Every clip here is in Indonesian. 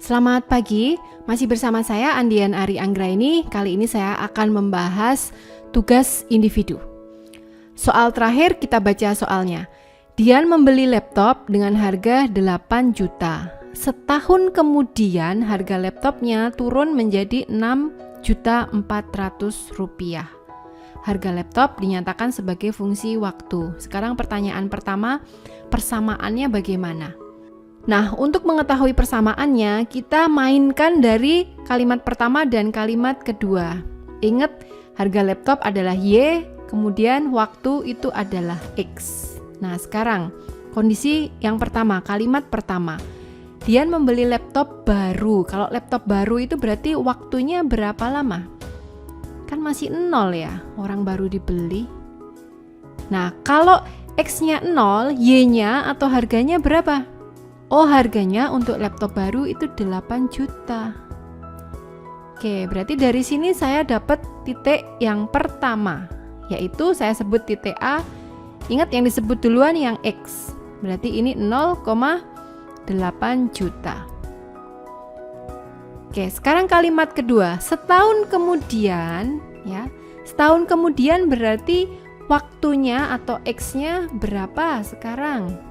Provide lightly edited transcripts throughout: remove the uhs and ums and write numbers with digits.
Selamat pagi, masih bersama saya Andian Ari Anggraini. Kali ini saya akan membahas tugas individu. Soal terakhir kita baca soalnya. Dian membeli laptop dengan harga 8 juta. Setahun kemudian harga laptopnya turun menjadi 6.400.000 rupiah. Harga laptop dinyatakan sebagai fungsi waktu. Sekarang pertanyaan pertama, persamaannya bagaimana? Nah, untuk mengetahui persamaannya, kita mainkan dari kalimat pertama dan kalimat kedua. Ingat, harga laptop adalah Y, kemudian waktu itu adalah X. Nah, sekarang kondisi yang pertama, kalimat pertama. Dian membeli laptop baru. Kalau laptop baru itu berarti waktunya berapa lama? Kan masih 0 ya, orang baru dibeli. Nah, kalau X-nya 0, Y-nya atau harganya berapa? Oh, harganya untuk laptop baru itu 8 juta. Oke, berarti dari sini saya dapat titik yang pertama, yaitu saya sebut titik A. Ingat yang disebut duluan yang X. Berarti ini 0,8 juta. Oke, sekarang kalimat kedua. Setahun kemudian, ya. Setahun kemudian berarti waktunya atau X-nya berapa sekarang?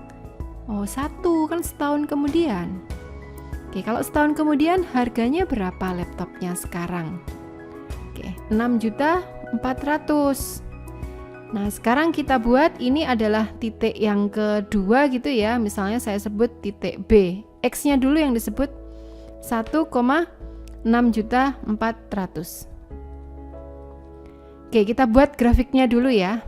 Oh, 1 kan setahun kemudian. Oke, kalau setahun kemudian harganya berapa laptopnya sekarang? Oke, 6.400.000. Nah, sekarang kita buat ini adalah titik yang kedua gitu ya. Misalnya saya sebut titik B. X-nya dulu yang disebut 1,6.400.000. Oke, kita buat grafiknya dulu ya.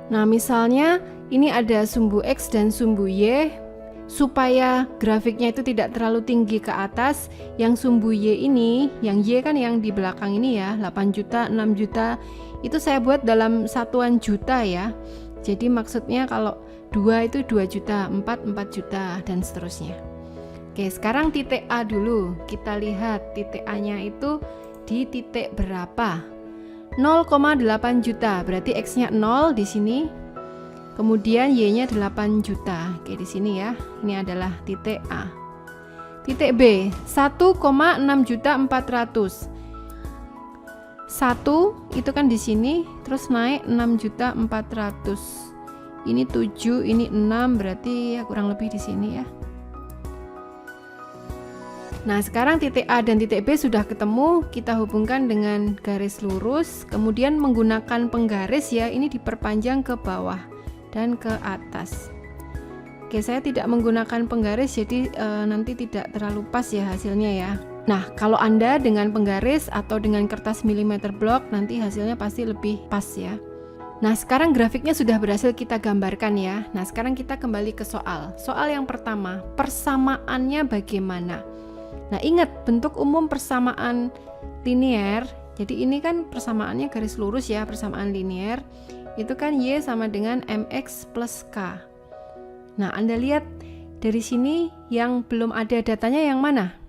Nah, misalnya ini ada sumbu X dan sumbu Y. Supaya grafiknya itu tidak terlalu tinggi ke atas, yang sumbu Y ini, yang Y kan yang di belakang ini ya, 8 juta, 6 juta, itu saya buat dalam satuan juta ya. Jadi maksudnya kalau 2 itu 2 juta, 4 juta, dan seterusnya. Oke, sekarang titik A dulu. Kita lihat titik A-nya itu di titik berapa? 0,8 juta, berarti X-nya 0 di sini. Kemudian Y-nya 8 juta. Oke, di sini ya. Ini adalah titik A. Titik B, 1,6.400.000. 1 itu kan di sini, terus naik 6.400.000. Ini 7, ini 6, berarti ya kurang lebih di sini ya. Nah, sekarang titik A dan titik B sudah ketemu, kita hubungkan dengan garis lurus, kemudian menggunakan penggaris ya, ini diperpanjang ke bawah dan ke atas. Oke, saya tidak menggunakan penggaris, jadi nanti tidak terlalu pas ya hasilnya ya. Nah, kalau Anda dengan penggaris atau dengan kertas milimeter block, nanti hasilnya pasti lebih pas ya. Nah, sekarang grafiknya sudah berhasil kita gambarkan ya. Nah, sekarang kita kembali ke soal. Soal yang pertama, persamaannya bagaimana? Nah, ingat bentuk umum persamaan linier. Jadi ini kan persamaannya garis lurus ya, persamaan linier. Itu kan Y sama dengan MX plus K. Nah, Anda lihat dari sini yang belum ada datanya yang mana?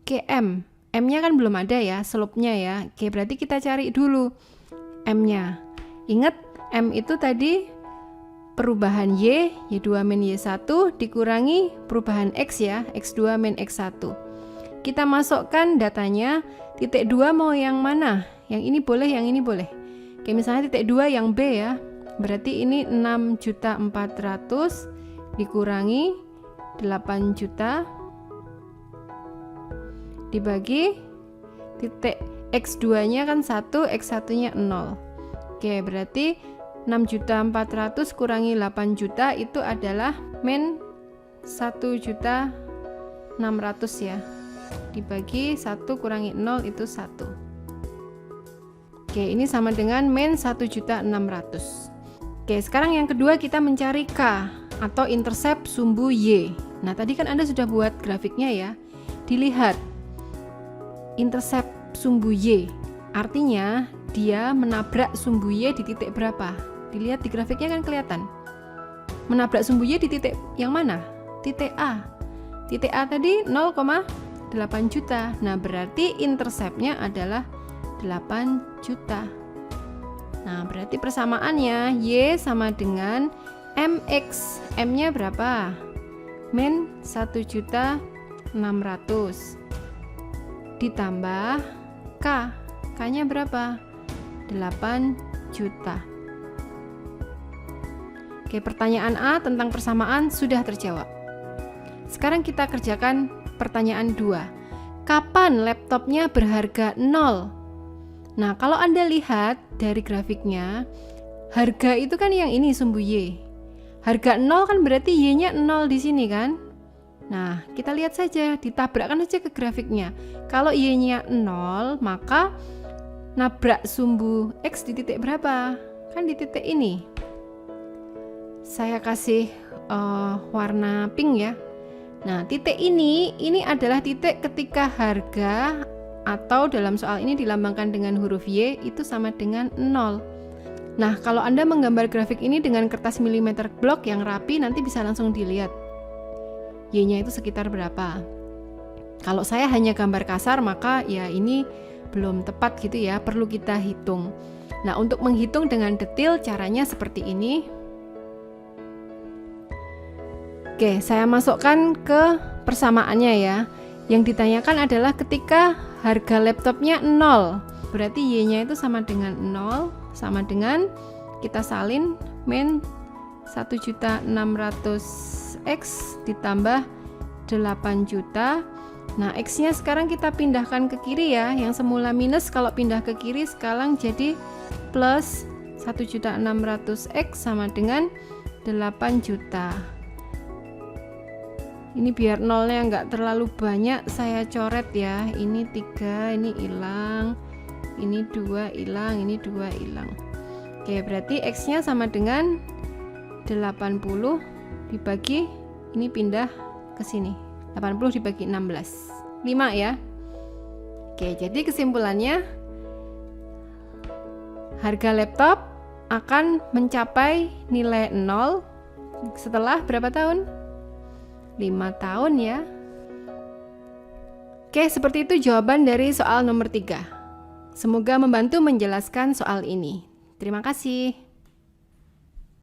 KM. M-nya kan belum ada ya, slope-nya ya. Oke, berarti kita cari dulu M-nya. Ingat, M itu tadi perubahan Y, Y2 min Y1 dikurangi perubahan X ya, X2 min X1. Kita masukkan datanya, titik 2 mau yang mana? Yang ini boleh, yang ini boleh. Oke, misalnya titik 2 yang B ya. Berarti ini 6.400.000 dikurangi 8 juta dibagi titik X2-nya kan 1, X1-nya 0. Oke, berarti 6.400.000 kurangi 8 juta itu adalah min 1.600.000 ya. Dibagi 1 kurangi 0 itu 1. Oke, ini sama dengan min 1.600.000. Oke, sekarang yang kedua kita mencari K atau intercept sumbu Y. Nah, tadi kan Anda sudah buat grafiknya ya. Dilihat intercept sumbu Y. Artinya dia menabrak sumbu Y di titik berapa? Dilihat di grafiknya kan kelihatan. Menabrak sumbu Y di titik yang mana? Titik A. Titik A tadi 0,8 8 juta. Nah, berarti interceptnya adalah 8 juta. Nah, berarti persamaannya Y sama dengan MX. M-nya berapa? Min 1.600.000 ditambah K. K-nya berapa? 8 juta. Oke, pertanyaan A tentang persamaan sudah terjawab. Sekarang kita kerjakan pertanyaan 2. Kapan laptopnya berharga 0? Nah, kalau Anda lihat dari grafiknya, harga itu kan yang ini sumbu Y. Harga 0 kan berarti Y-nya 0 di sini kan? Nah, kita lihat saja, ditabrakkan saja ke grafiknya. Kalau Y-nya 0, maka nabrak sumbu X di titik berapa? Kan di titik ini. Saya kasih warna pink ya. Nah, titik ini adalah titik ketika harga atau dalam soal ini dilambangkan dengan huruf Y itu sama dengan 0. Nah, kalau Anda menggambar grafik ini dengan kertas milimeter blok yang rapi, nanti bisa langsung dilihat Y-nya itu sekitar berapa. Kalau saya hanya gambar kasar, maka ya ini belum tepat gitu ya, perlu kita hitung. Nah, untuk menghitung dengan detail caranya seperti ini. Oke, saya masukkan ke persamaannya ya. Yang ditanyakan adalah ketika harga laptopnya 0, berarti Y-nya itu sama dengan 0, sama dengan kita salin min 1.600.000 X ditambah 8 juta. Nah, X-nya sekarang kita pindahkan ke kiri ya. Yang semula minus kalau pindah ke kiri sekarang jadi plus 1.600.000 X sama dengan 8 juta. Ini biar nolnya nggak terlalu banyak, saya coret ya. Ini 3, ini hilang, ini 2 hilang, ini 2 hilang. Oke, berarti X-nya sama dengan 80 dibagi, ini pindah ke sini. 80 dibagi 16, 5 ya. Oke, jadi kesimpulannya harga laptop akan mencapai nilai 0 setelah berapa tahun? 5 tahun ya. Oke, seperti itu jawaban dari soal nomor 3. Semoga membantu menjelaskan soal ini. Terima kasih.